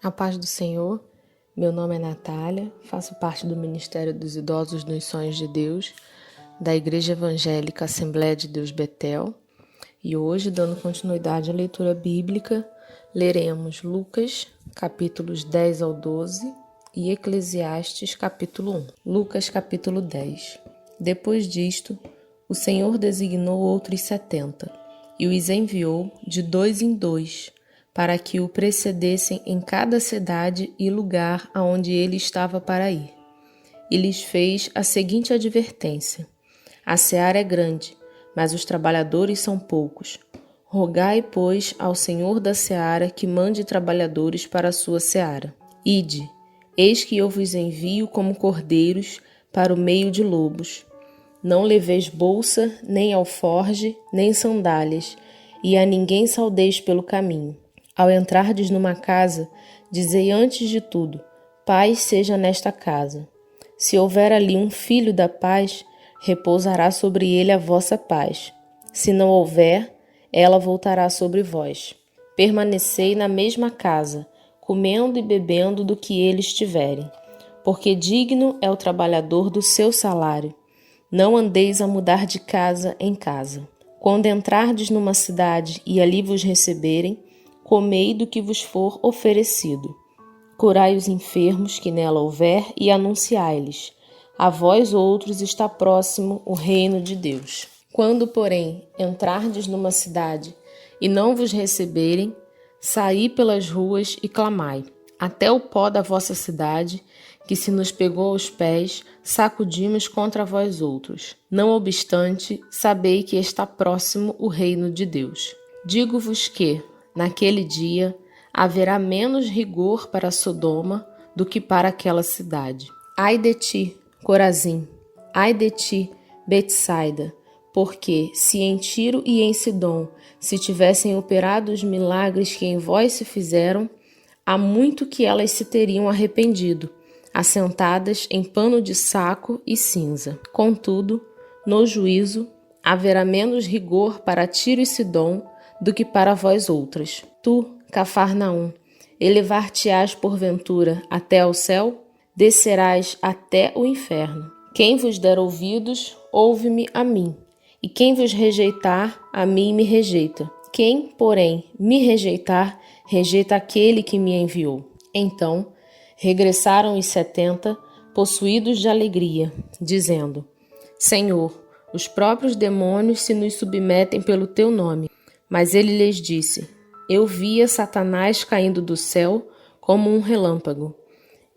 A paz do Senhor, meu nome é Natália, faço parte do Ministério dos Idosos nos Sonhos de Deus, da Igreja Evangélica Assembleia de Deus Betel, e hoje, dando continuidade à leitura bíblica, leremos Lucas, capítulos 10 ao 12 e Eclesiastes, capítulo 1. Lucas, capítulo 10. Depois disto, o Senhor designou outros 70 e os enviou de 2 em 2, para que o precedessem em cada cidade e lugar aonde ele estava para ir. E lhes fez a seguinte advertência: a seara é grande, mas os trabalhadores são poucos. Rogai, pois, ao Senhor da seara que mande trabalhadores para a sua seara. Ide, eis que eu vos envio como cordeiros para o meio de lobos. Não leveis bolsa, nem alforge, nem sandálias, e a ninguém saudeis pelo caminho. Ao entrardes numa casa, dizei antes de tudo: paz seja nesta casa. Se houver ali um filho da paz, repousará sobre ele a vossa paz. Se não houver, ela voltará sobre vós. Permanecei na mesma casa, comendo e bebendo do que eles tiverem, porque digno é o trabalhador do seu salário. Não andeis a mudar de casa em casa. Quando entrardes numa cidade e ali vos receberem, comei do que vos for oferecido. Curai os enfermos que nela houver e anunciai-lhes: a vós outros está próximo o reino de Deus. Quando, porém, entrardes numa cidade e não vos receberem, saí pelas ruas e clamai: até o pó da vossa cidade, que se nos pegou aos pés, sacudimos contra vós outros. Não obstante, sabei que está próximo o reino de Deus. Digo-vos que, naquele dia, haverá menos rigor para Sodoma do que para aquela cidade. Ai de ti, Corazim! Ai de ti, Betsaida! Porque, se em Tiro e em Sidom se tivessem operado os milagres que em vós se fizeram, há muito que elas se teriam arrependido, assentadas em pano de saco e cinza. Contudo, no juízo, haverá menos rigor para Tiro e Sidom do que para vós outras. Tu, Cafarnaum, elevar-te-ás porventura até ao céu? Descerás até o inferno. Quem vos der ouvidos, ouve-me a mim, e quem vos rejeitar, a mim me rejeita. Quem, porém, me rejeitar, rejeita aquele que me enviou. Então, regressaram os 70, possuídos de alegria, dizendo: Senhor, os próprios demônios se nos submetem pelo teu nome. Mas ele lhes disse: eu via Satanás caindo do céu como um relâmpago.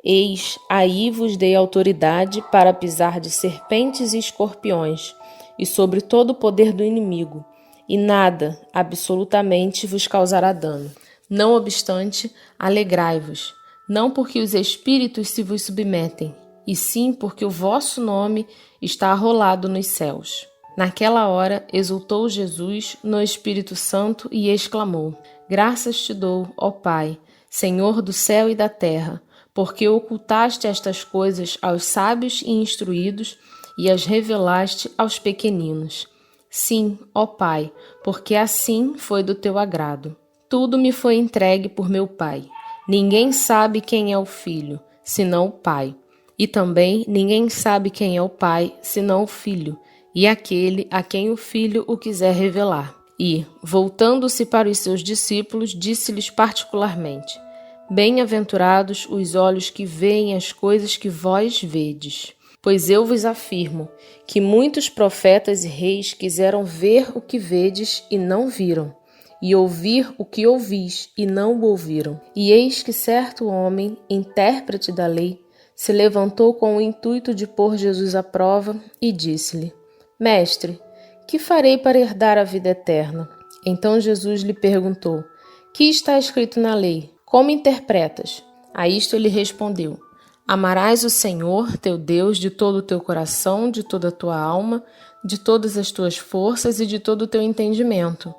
Eis, aí vos dei autoridade para pisar de serpentes e escorpiões, e sobre todo o poder do inimigo, e nada, absolutamente, vos causará dano. Não obstante, alegrai-vos, não porque os espíritos se vos submetem, e sim porque o vosso nome está arrolado nos céus. Naquela hora, exultou Jesus no Espírito Santo e exclamou: graças te dou, ó Pai, Senhor do céu e da terra, porque ocultaste estas coisas aos sábios e instruídos e as revelaste aos pequeninos. Sim, ó Pai, porque assim foi do teu agrado. Tudo me foi entregue por meu Pai. Ninguém sabe quem é o Filho, senão o Pai. E também ninguém sabe quem é o Pai, senão o Filho, e aquele a quem o Filho o quiser revelar. E, voltando-se para os seus discípulos, disse-lhes particularmente: bem-aventurados os olhos que veem as coisas que vós vedes. Pois eu vos afirmo que muitos profetas e reis quiseram ver o que vedes e não viram, e ouvir o que ouvis e não o ouviram. E eis que certo homem, intérprete da lei, se levantou com o intuito de pôr Jesus à prova e disse-lhe: Mestre, que farei para herdar a vida eterna? Então Jesus lhe perguntou: que está escrito na lei? Como interpretas? A isto ele respondeu: amarás o Senhor, teu Deus, de todo o teu coração, de toda a tua alma, de todas as tuas forças e de todo o teu entendimento.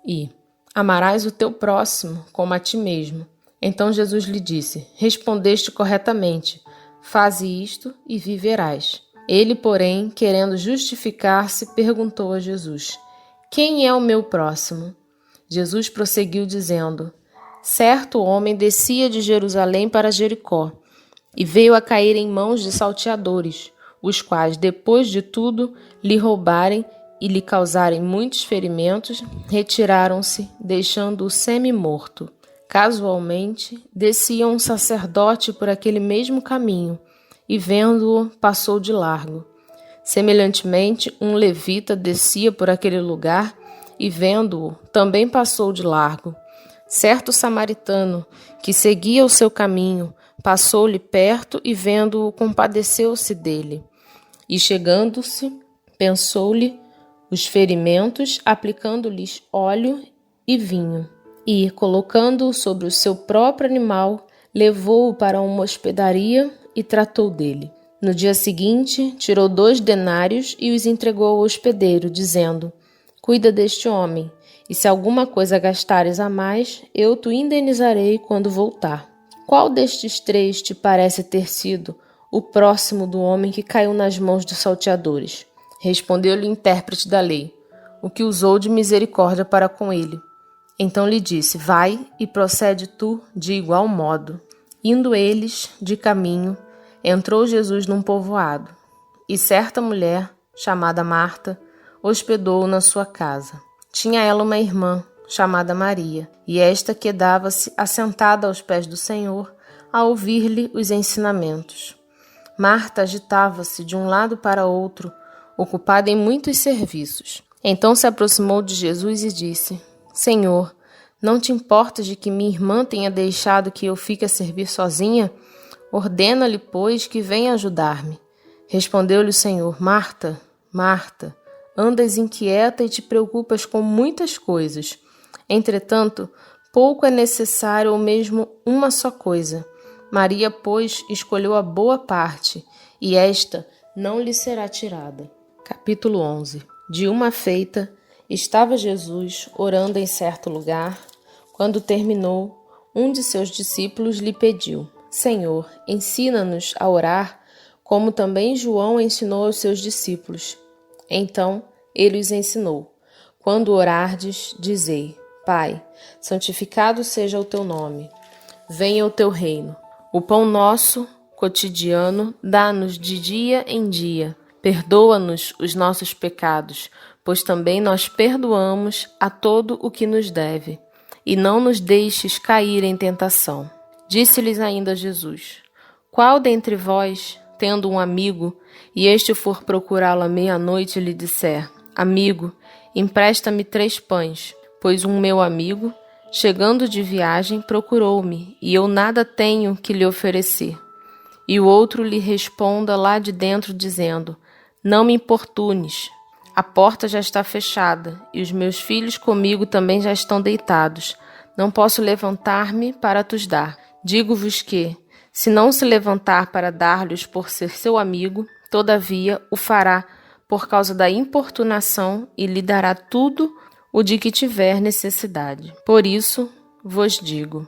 E amarás o teu próximo como a ti mesmo. Então Jesus lhe disse: respondeste corretamente. Faze isto e viverás. Ele, porém, querendo justificar-se, perguntou a Jesus: quem é o meu próximo? Jesus prosseguiu dizendo: certo homem descia de Jerusalém para Jericó, e veio a cair em mãos de salteadores, os quais, depois de tudo, lhe roubarem e lhe causarem muitos ferimentos, retiraram-se, deixando-o semi-morto. Casualmente, descia um sacerdote por aquele mesmo caminho, e vendo-o, passou de largo. Semelhantemente, um levita descia por aquele lugar, e vendo-o, também passou de largo. Certo samaritano, que seguia o seu caminho, passou-lhe perto e, vendo-o, compadeceu-se dele. E, chegando-se, pensou-lhe os ferimentos, aplicando-lhes óleo e vinho. E, colocando-o sobre o seu próprio animal, levou-o para uma hospedaria e tratou dele. No dia seguinte, tirou 2 denários e os entregou ao hospedeiro, dizendo: Cuida deste homem, e se alguma coisa gastares a mais, eu te indenizarei quando voltar. Qual destes 3 te parece ter sido o próximo do homem que caiu nas mãos dos salteadores? Respondeu-lhe o intérprete da lei, o que usou de misericórdia para com ele. Então lhe disse: Vai e procede tu de igual modo. Indo eles de caminho, entrou Jesus num povoado, e certa mulher, chamada Marta, hospedou-o na sua casa. Tinha ela uma irmã, chamada Maria, e esta quedava-se assentada aos pés do Senhor, a ouvir-lhe os ensinamentos. Marta agitava-se de um lado para outro, ocupada em muitos serviços. Então se aproximou de Jesus e disse: Senhor, não te importas de que minha irmã tenha deixado que eu fique a servir sozinha? Ordena-lhe, pois, que venha ajudar-me. Respondeu-lhe o Senhor: Marta, Marta, andas inquieta e te preocupas com muitas coisas. Entretanto, pouco é necessário, ou mesmo uma só coisa. Maria, pois, escolheu a boa parte, e esta não lhe será tirada. Capítulo 11. De uma feita, estava Jesus orando em certo lugar. Quando terminou, um de seus discípulos lhe pediu: Senhor, ensina-nos a orar, como também João ensinou aos seus discípulos. Então ele os ensinou: Quando orardes, dizei: Pai, santificado seja o teu nome. Venha o teu reino. O pão nosso cotidiano dá-nos de dia em dia. Perdoa-nos os nossos pecados, pois também nós perdoamos a todo o que nos deve. E não nos deixes cair em tentação. Disse-lhes ainda Jesus: Qual dentre vós, tendo um amigo, e este for procurá-lo à meia-noite, lhe disser: Amigo, empresta-me 3 pães, pois um meu amigo, chegando de viagem, procurou-me, e eu nada tenho que lhe oferecer. E o outro lhe responda lá de dentro, dizendo: Não me importunes, a porta já está fechada, e os meus filhos comigo também já estão deitados. Não posso levantar-me para tos dar. Digo-vos que, se não se levantar para dar-lhes por ser seu amigo, todavia o fará por causa da importunação e lhe dará tudo o de que tiver necessidade. Por isso vos digo: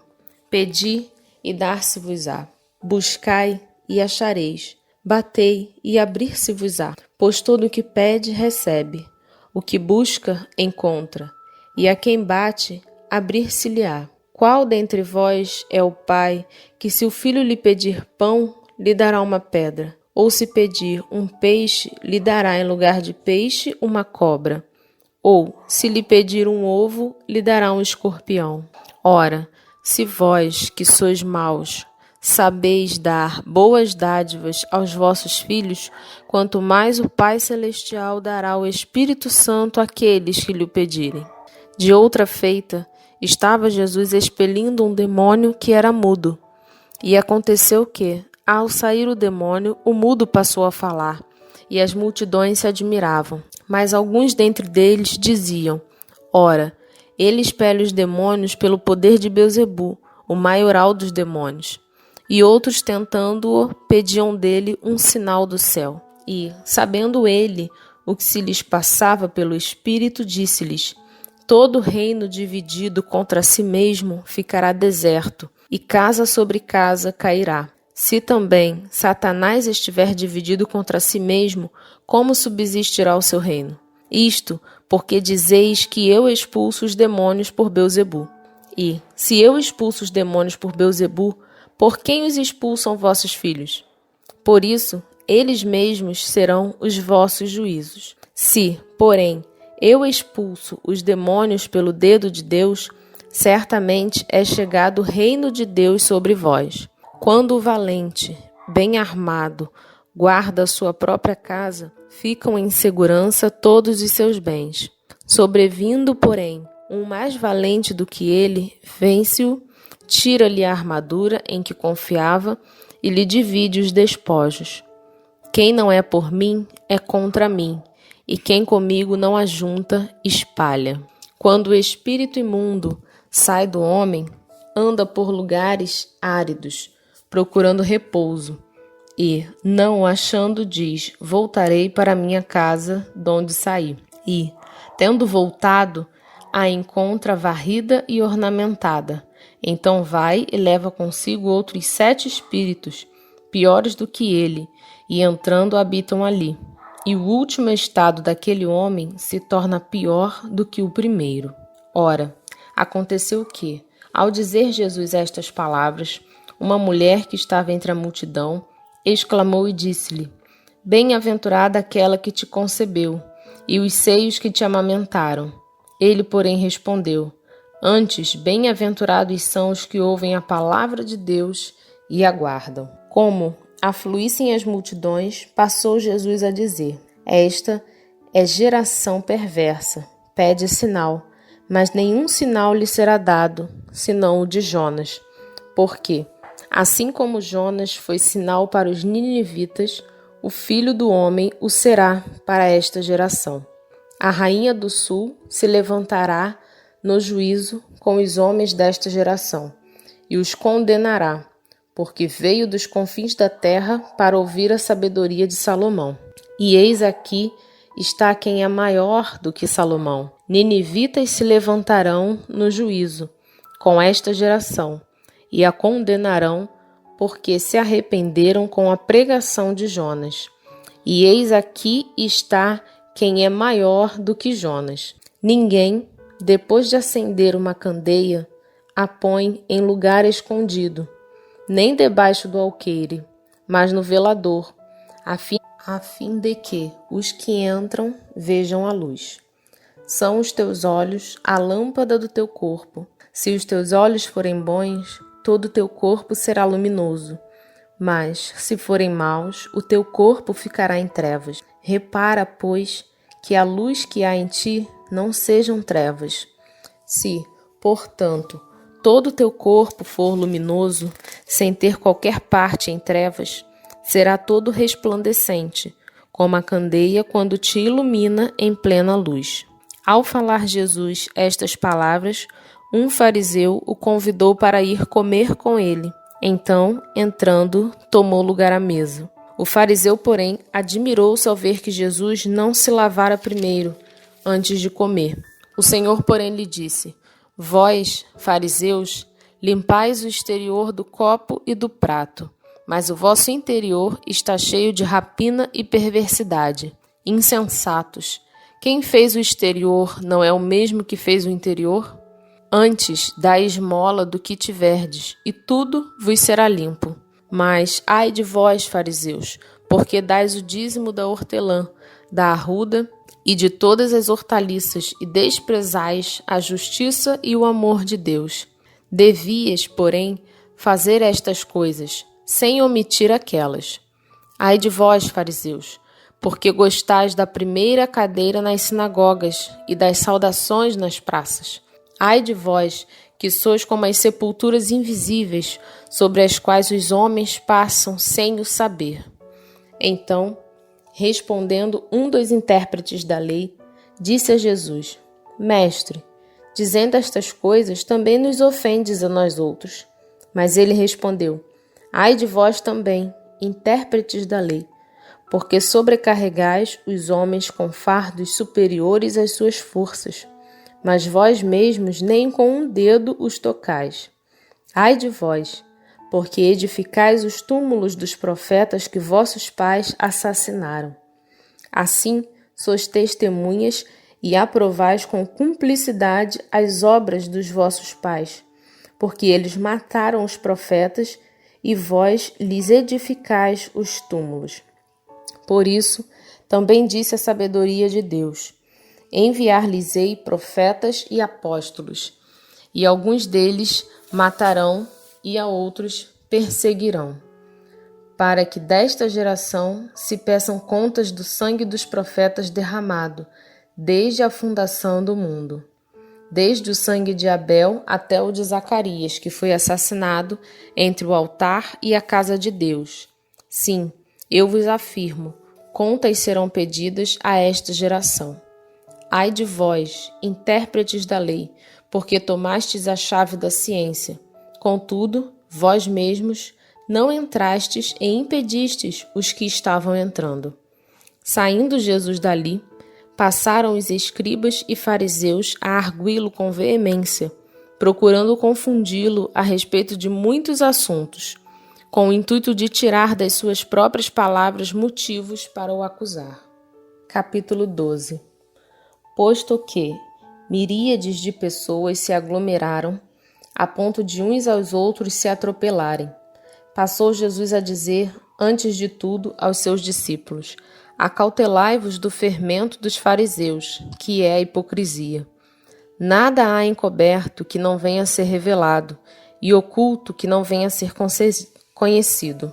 pedi e dar-se-vos-á, buscai e achareis, batei e abrir-se-vos-á. Pois todo o que pede, recebe, o que busca, encontra, e a quem bate, abrir-se-lhe-á. Qual dentre vós é o pai que, se o filho lhe pedir pão, lhe dará uma pedra? Ou se pedir um peixe, lhe dará em lugar de peixe uma cobra? Ou, se lhe pedir um ovo, lhe dará um escorpião? Ora, se vós, que sois maus, sabeis dar boas dádivas aos vossos filhos, quanto mais o Pai Celestial dará o Espírito Santo àqueles que lhe o pedirem. De outra feita, estava Jesus expelindo um demônio que era mudo. E aconteceu que, ao sair o demônio, o mudo passou a falar, e as multidões se admiravam. Mas alguns dentre deles diziam: Ora, ele expele os demônios pelo poder de Beelzebu, o maioral dos demônios. E outros, tentando-o, pediam dele um sinal do céu. E, sabendo ele o que se lhes passava pelo Espírito, disse-lhes: Todo reino dividido contra si mesmo ficará deserto, e casa sobre casa cairá. Se também Satanás estiver dividido contra si mesmo, como subsistirá o seu reino? Isto porque dizeis que eu expulso os demônios por Beelzebu. E, se eu expulso os demônios por Beelzebu, por quem os expulsam vossos filhos? Por isso, eles mesmos serão os vossos juízos. Se, porém, eu expulso os demônios pelo dedo de Deus, certamente é chegado o reino de Deus sobre vós. Quando o valente, bem armado, guarda a sua própria casa, ficam em segurança todos os seus bens. Sobrevindo, porém, um mais valente do que ele, vence-o, tira-lhe a armadura em que confiava e lhe divide os despojos. Quem não é por mim, é contra mim, e quem comigo não ajunta, espalha. Quando o espírito imundo sai do homem, anda por lugares áridos, procurando repouso, e, não o achando, diz: voltarei para minha casa, donde saí. E, tendo voltado, a encontra varrida e ornamentada. Então vai e leva consigo outros 7 espíritos, piores do que ele, e entrando habitam ali. E o último estado daquele homem se torna pior do que o primeiro. Ora, aconteceu que, ao dizer Jesus estas palavras, uma mulher que estava entre a multidão exclamou e disse-lhe: Bem-aventurada aquela que te concebeu, e os seios que te amamentaram. Ele, porém, respondeu: Antes, bem-aventurados são os que ouvem a palavra de Deus e aguardam. Como afluíssem as multidões, passou Jesus a dizer: Esta é geração perversa, pede sinal, mas nenhum sinal lhe será dado, senão o de Jonas. Porque, assim como Jonas foi sinal para os ninivitas, o Filho do Homem o será para esta geração. A rainha do sul se levantará no juízo com os homens desta geração e os condenará, porque veio dos confins da terra para ouvir a sabedoria de Salomão. E eis aqui está quem é maior do que Salomão. Ninivitas se levantarão no juízo com esta geração e a condenarão, porque se arrependeram com a pregação de Jonas. E eis aqui está quem é maior do que Jonas. Ninguém, depois de acender uma candeia, a põe em lugar escondido, nem debaixo do alqueire, mas no velador, a fim de que os que entram vejam a luz. São os teus olhos a lâmpada do teu corpo. Se os teus olhos forem bons, todo o teu corpo será luminoso. Mas, se forem maus, o teu corpo ficará em trevas. Repara, pois, que a luz que há em ti não sejam trevas. Se, portanto, todo o teu corpo for luminoso, sem ter qualquer parte em trevas, será todo resplandecente, como a candeia quando te ilumina em plena luz. Ao falar Jesus estas palavras, um fariseu o convidou para ir comer com ele. Então, entrando, tomou lugar à mesa. O fariseu, porém, admirou-se ao ver que Jesus não se lavara primeiro, antes de comer. O Senhor, porém, lhe disse: Vós, fariseus, limpais o exterior do copo e do prato, mas o vosso interior está cheio de rapina e perversidade. Insensatos! Quem fez o exterior não é o mesmo que fez o interior? Antes, dai esmola do que tiverdes, e tudo vos será limpo. Mas, ai de vós, fariseus, porque dais o dízimo da hortelã, da arruda e de todas as hortaliças, e desprezais a justiça e o amor de Deus. Devias, porém, fazer estas coisas, sem omitir aquelas. Ai de vós, fariseus, porque gostais da primeira cadeira nas sinagogas e das saudações nas praças. Ai de vós, que sois como as sepulturas invisíveis, sobre as quais os homens passam sem o saber. Então, respondendo um dos intérpretes da lei, disse a Jesus: Mestre, dizendo estas coisas, também nos ofendes a nós outros. Mas ele respondeu: Ai de vós também, intérpretes da lei, porque sobrecarregais os homens com fardos superiores às suas forças, mas vós mesmos nem com um dedo os tocais. Ai de vós, porque edificais os túmulos dos profetas que vossos pais assassinaram. Assim, sois testemunhas e aprovais com cumplicidade as obras dos vossos pais, porque eles mataram os profetas e vós lhes edificais os túmulos. Por isso, também disse a sabedoria de Deus: enviar-lhes-ei profetas e apóstolos, e alguns deles matarão e a outros perseguirão, para que desta geração se peçam contas do sangue dos profetas derramado, desde a fundação do mundo, desde o sangue de Abel até o de Zacarias, que foi assassinado entre o altar e a casa de Deus. Sim, eu vos afirmo, contas serão pedidas a esta geração. Ai de vós, intérpretes da lei, porque tomastes a chave da ciência. Contudo, vós mesmos não entrastes e impedistes os que estavam entrando. Saindo Jesus dali, passaram os escribas e fariseus a arguí-lo com veemência, procurando confundi-lo a respeito de muitos assuntos, com o intuito de tirar das suas próprias palavras motivos para o acusar. Capítulo 12. Posto que miríades de pessoas se aglomeraram, a ponto de uns aos outros se atropelarem, passou Jesus a dizer, antes de tudo, aos seus discípulos: acautelai-vos do fermento dos fariseus, que é a hipocrisia. Nada há encoberto que não venha a ser revelado, e oculto que não venha a ser conhecido.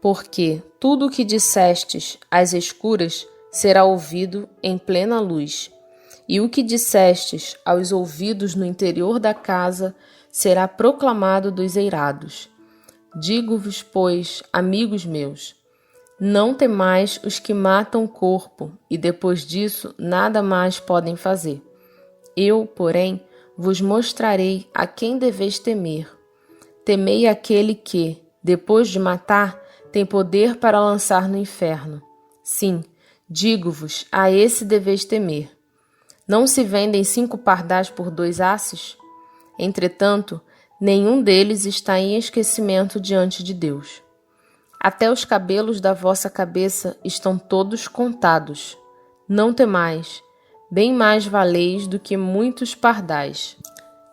Porque tudo o que dissestes às escuras será ouvido em plena luz, e o que dissestes aos ouvidos no interior da casa será proclamado dos eirados. Digo-vos, pois, amigos meus, não temais os que matam o corpo, e depois disso nada mais podem fazer. Eu, porém, vos mostrarei a quem deveis temer. Temei aquele que, depois de matar, tem poder para lançar no inferno. Sim, digo-vos, a esse deveis temer. Não se vendem 5 pardais por 2 asses? Entretanto, nenhum deles está em esquecimento diante de Deus. Até os cabelos da vossa cabeça estão todos contados. Não temais, bem mais valeis do que muitos pardais.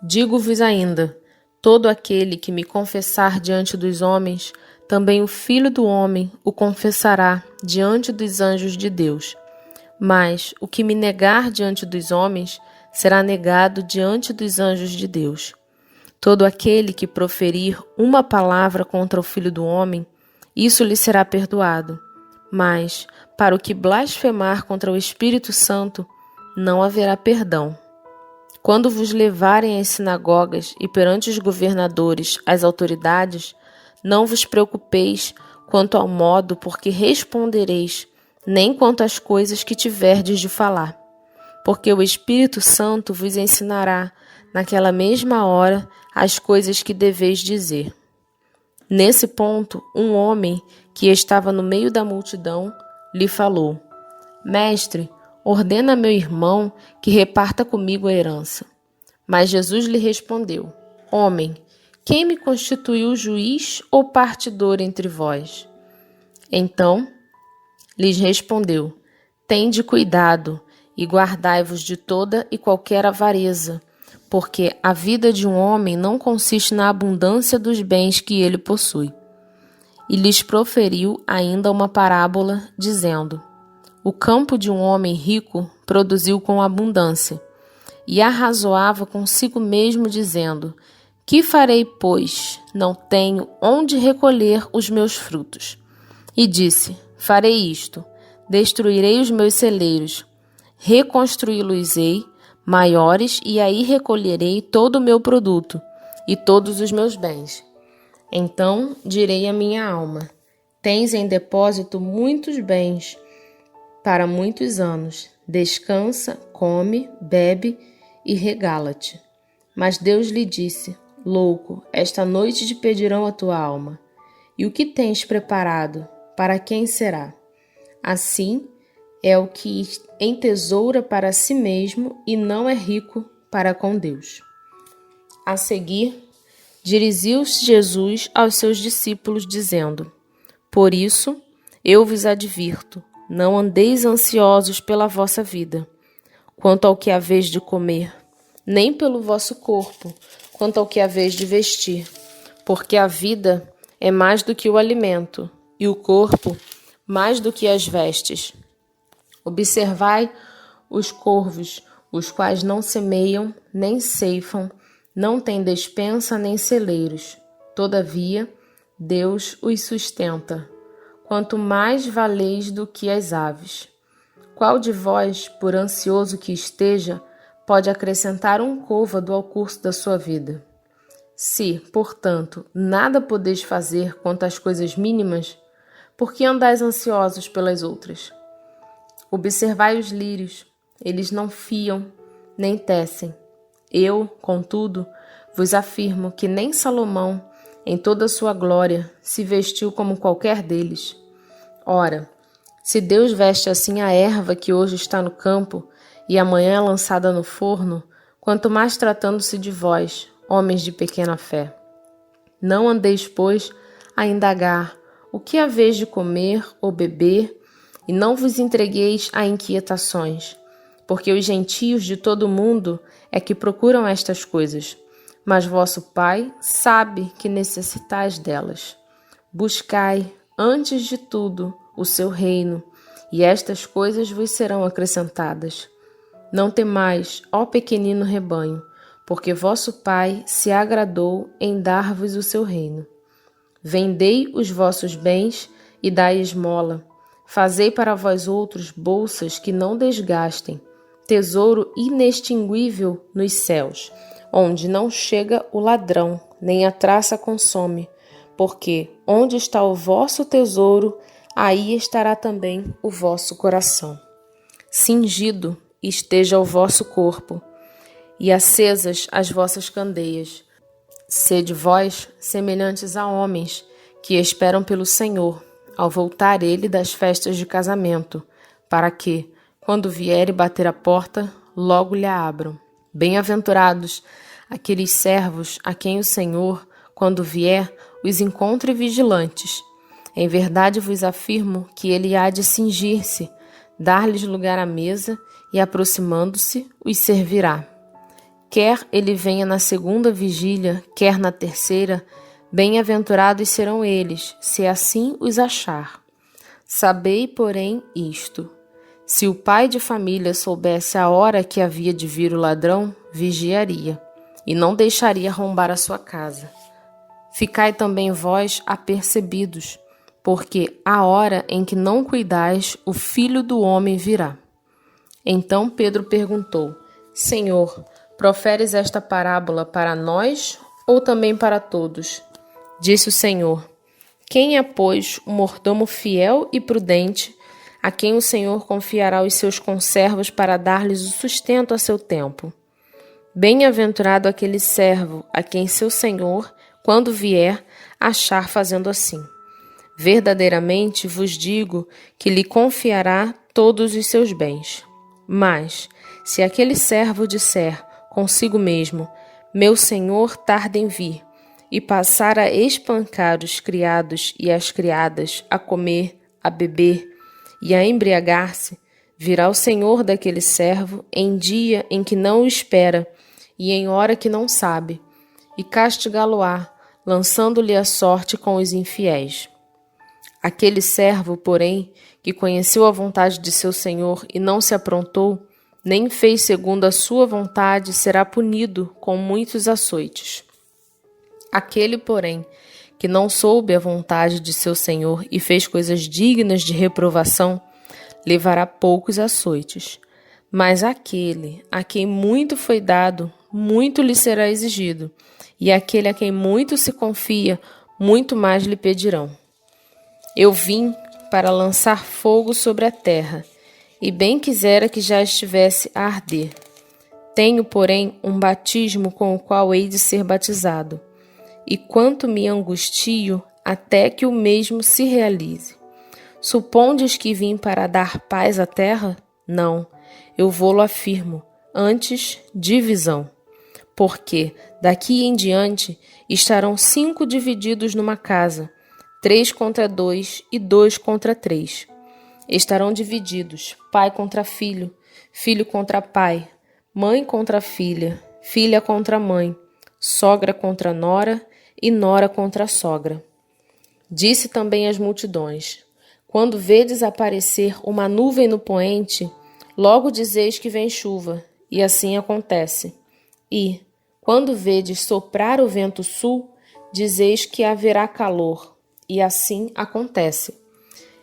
Digo-vos ainda, todo aquele que me confessar diante dos homens, também o Filho do Homem o confessará diante dos anjos de Deus. Mas o que me negar diante dos homens, será negado diante dos anjos de Deus. Todo aquele que proferir uma palavra contra o Filho do Homem, isso lhe será perdoado. Mas, para o que blasfemar contra o Espírito Santo, não haverá perdão. Quando vos levarem às sinagogas e perante os governadores, as autoridades, não vos preocupeis quanto ao modo por que respondereis, nem quanto às coisas que tiverdes de falar, porque o Espírito Santo vos ensinará, naquela mesma hora, as coisas que deveis dizer. Nesse ponto, um homem que estava no meio da multidão lhe falou: Mestre, ordena a meu irmão que reparta comigo a herança. Mas Jesus lhe respondeu: Homem, quem me constituiu juiz ou partidor entre vós? Então lhes respondeu: Tende cuidado e guardai-vos de toda e qualquer avareza, porque a vida de um homem não consiste na abundância dos bens que ele possui. E lhes proferiu ainda uma parábola, dizendo: O campo de um homem rico produziu com abundância, e arrazoava consigo mesmo, dizendo: Que farei, pois? Não tenho onde recolher os meus frutos. E disse: Farei isto, destruirei os meus celeiros, reconstruí-los-ei maiores, e aí recolherei todo o meu produto e todos os meus bens. Então direi à minha alma: Tens em depósito muitos bens para muitos anos. Descansa, come, bebe e regala-te. Mas Deus lhe disse: Louco, esta noite te pedirão a tua alma. E o que tens preparado? Para quem será? Assim é o que entesoura para si mesmo e não é rico para com Deus. A seguir, dirigiu-se Jesus aos seus discípulos, dizendo: Por isso, eu vos advirto, não andeis ansiosos pela vossa vida, quanto ao que haveis de comer, nem pelo vosso corpo, quanto ao que haveis de vestir. Porque a vida é mais do que o alimento, e o corpo mais do que as vestes. Observai os corvos, os quais não semeiam, nem ceifam, não têm despensa nem celeiros. Todavia, Deus os sustenta. Quanto mais valeis do que as aves. Qual de vós, por ansioso que esteja, pode acrescentar um côvado ao curso da sua vida? Se, portanto, nada podeis fazer quanto às coisas mínimas, por que andais ansiosos pelas outras? Observai os lírios, eles não fiam, nem tecem. Eu, contudo, vos afirmo que nem Salomão, em toda a sua glória, se vestiu como qualquer deles. Ora, se Deus veste assim a erva que hoje está no campo e amanhã é lançada no forno, quanto mais tratando-se de vós, homens de pequena fé. Não andeis, pois, a indagar o que haveis de comer ou beber, e não vos entregueis a inquietações, porque os gentios de todo o mundo é que procuram estas coisas, mas vosso Pai sabe que necessitais delas. Buscai, antes de tudo, o seu reino, e estas coisas vos serão acrescentadas. Não temais, ó pequenino rebanho, porque vosso Pai se agradou em dar-vos o seu reino. Vendei os vossos bens e dai esmola. Fazei para vós outros bolsas que não desgastem, tesouro inextinguível nos céus, onde não chega o ladrão, nem a traça consome, porque onde está o vosso tesouro, aí estará também o vosso coração. Cingido esteja o vosso corpo, e acesas as vossas candeias. Sede vós semelhantes a homens que esperam pelo Senhor, ao voltar ele das festas de casamento, para que, quando vier e bater a porta, logo lhe abram. Bem-aventurados aqueles servos a quem o Senhor, quando vier, os encontre vigilantes. Em verdade vos afirmo que ele há de cingir-se, dar-lhes lugar à mesa e, aproximando-se, os servirá. Quer ele venha na segunda vigília, quer na terceira, bem-aventurados serão eles, se assim os achar. Sabei, porém, isto: se o pai de família soubesse a hora que havia de vir o ladrão, vigiaria, e não deixaria arrombar a sua casa. Ficai também vós apercebidos, porque a hora em que não cuidais, o Filho do Homem virá. Então Pedro perguntou: Senhor, proferes esta parábola para nós ou também para todos? Disse o Senhor: quem é, pois, o mordomo fiel e prudente, a quem o Senhor confiará os seus conservos para dar-lhes o sustento a seu tempo? Bem-aventurado aquele servo a quem seu Senhor, quando vier, achar fazendo assim. Verdadeiramente vos digo que lhe confiará todos os seus bens. Mas, se aquele servo disser consigo mesmo: meu senhor tarda em vir, e passar a espancar os criados e as criadas, a comer, a beber e a embriagar-se, virá o senhor daquele servo em dia em que não o espera e em hora que não sabe, e castigá-lo-á, lançando-lhe a sorte com os infiéis. Aquele servo, porém, que conheceu a vontade de seu senhor e não se aprontou, nem fez segundo a sua vontade, será punido com muitos açoites. Aquele, porém, que não soube a vontade de seu senhor e fez coisas dignas de reprovação, levará poucos açoites. Mas aquele a quem muito foi dado, muito lhe será exigido, e aquele a quem muito se confia, muito mais lhe pedirão. Eu vim para lançar fogo sobre a terra, e bem quisera que já estivesse a arder. Tenho, porém, um batismo com o qual hei de ser batizado, e quanto me angustio até que o mesmo se realize. Supondes que vim para dar paz à terra? Não, eu vou-lo afirmo, antes divisão. Porque daqui em diante estarão 5 divididos numa casa, 3 contra 2 e 2 contra 3. Estarão divididos, pai contra filho, filho contra pai, mãe contra filha, filha contra mãe, sogra contra nora e nora contra sogra. Disse também às multidões: quando vedes aparecer uma nuvem no poente, logo dizeis que vem chuva, e assim acontece. E, quando vedes soprar o vento sul, dizeis que haverá calor, e assim acontece.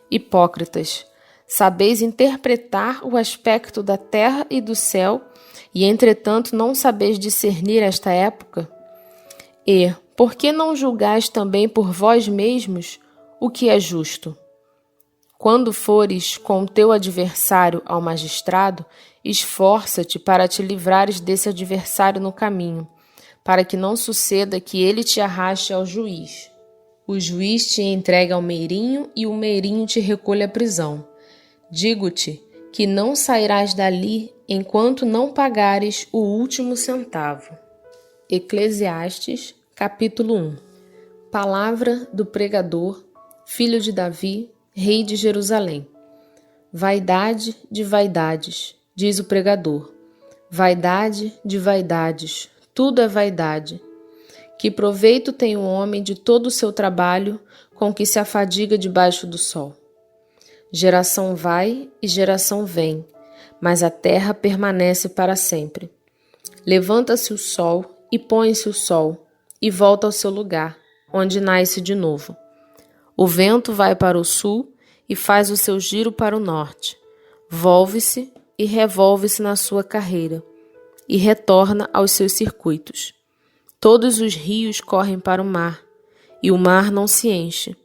Hipócritas, sabeis interpretar o aspecto da terra e do céu, e entretanto não sabeis discernir esta época? E, por que não julgais também por vós mesmos o que é justo? Quando fores com o teu adversário ao magistrado, esforça-te para te livrares desse adversário no caminho, para que não suceda que ele te arraste ao juiz. O juiz te entregue ao meirinho e o meirinho te recolhe à prisão. Digo-te que não sairás dali enquanto não pagares o último centavo. Eclesiastes, capítulo 1. Palavra do pregador, filho de Davi, rei de Jerusalém. Vaidade de vaidades, diz o pregador. Vaidade de vaidades, tudo é vaidade. Que proveito tem o homem de todo o seu trabalho com que se afadiga debaixo do sol? Geração vai e geração vem, mas a terra permanece para sempre. Levanta-se o sol e põe-se o sol, e volta ao seu lugar, onde nasce de novo. O vento vai para o sul e faz o seu giro para o norte. Volve-se e revolve-se na sua carreira, e retorna aos seus circuitos. Todos os rios correm para o mar, e o mar não se enche.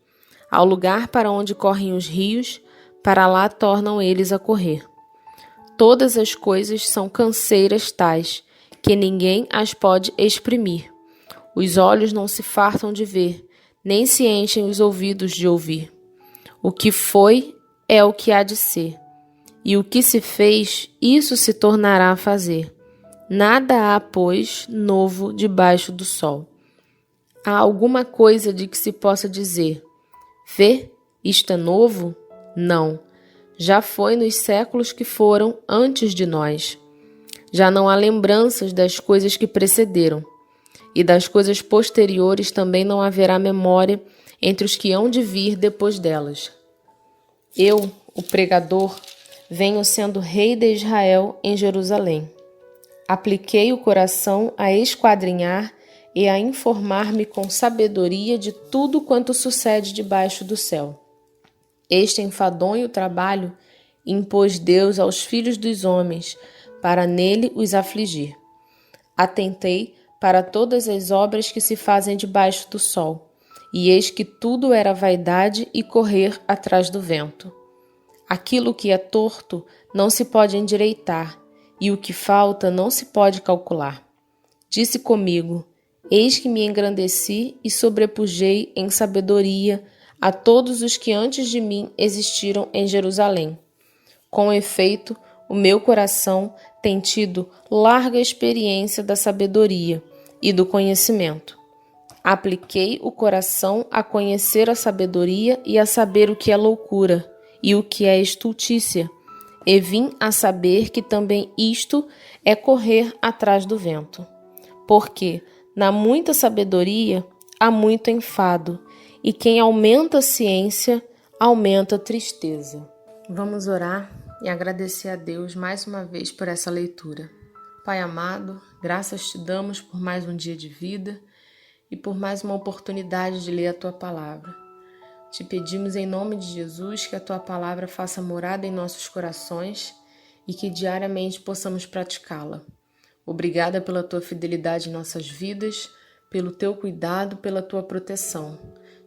Ao lugar para onde correm os rios, para lá tornam eles a correr. Todas as coisas são canseiras tais, que ninguém as pode exprimir. Os olhos não se fartam de ver, nem se enchem os ouvidos de ouvir. O que foi é o que há de ser, e o que se fez, isso se tornará a fazer. Nada há, pois, novo debaixo do sol. Há alguma coisa de que se possa dizer: vê, isto é novo? Não, já foi nos séculos que foram antes de nós. Já não há lembranças das coisas que precederam, e das coisas posteriores também não haverá memória entre os que hão de vir depois delas. Eu, o pregador, venho sendo rei de Israel em Jerusalém. Apliquei o coração a esquadrinhar e a informar-me com sabedoria de tudo quanto sucede debaixo do céu. Este enfadonho trabalho impôs Deus aos filhos dos homens, para nele os afligir. Atentei para todas as obras que se fazem debaixo do sol, e eis que tudo era vaidade e correr atrás do vento. Aquilo que é torto não se pode endireitar, e o que falta não se pode calcular. Disse comigo: eis que me engrandeci e sobrepujei em sabedoria a todos os que antes de mim existiram em Jerusalém. Com efeito, o meu coração tem tido larga experiência da sabedoria e do conhecimento. Apliquei o coração a conhecer a sabedoria e a saber o que é loucura e o que é estultícia, e vim a saber que também isto é correr atrás do vento. Porque, na muita sabedoria, há muito enfado, e quem aumenta a ciência, aumenta a tristeza. Vamos orar e agradecer a Deus mais uma vez por essa leitura. Pai amado, graças te damos por mais um dia de vida e por mais uma oportunidade de ler a Tua Palavra. Te pedimos em nome de Jesus que a Tua Palavra faça morada em nossos corações e que diariamente possamos praticá-la. Obrigada pela Tua fidelidade em nossas vidas, pelo Teu cuidado, pela Tua proteção.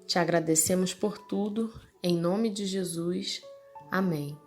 Te agradecemos por tudo, em nome de Jesus. Amém.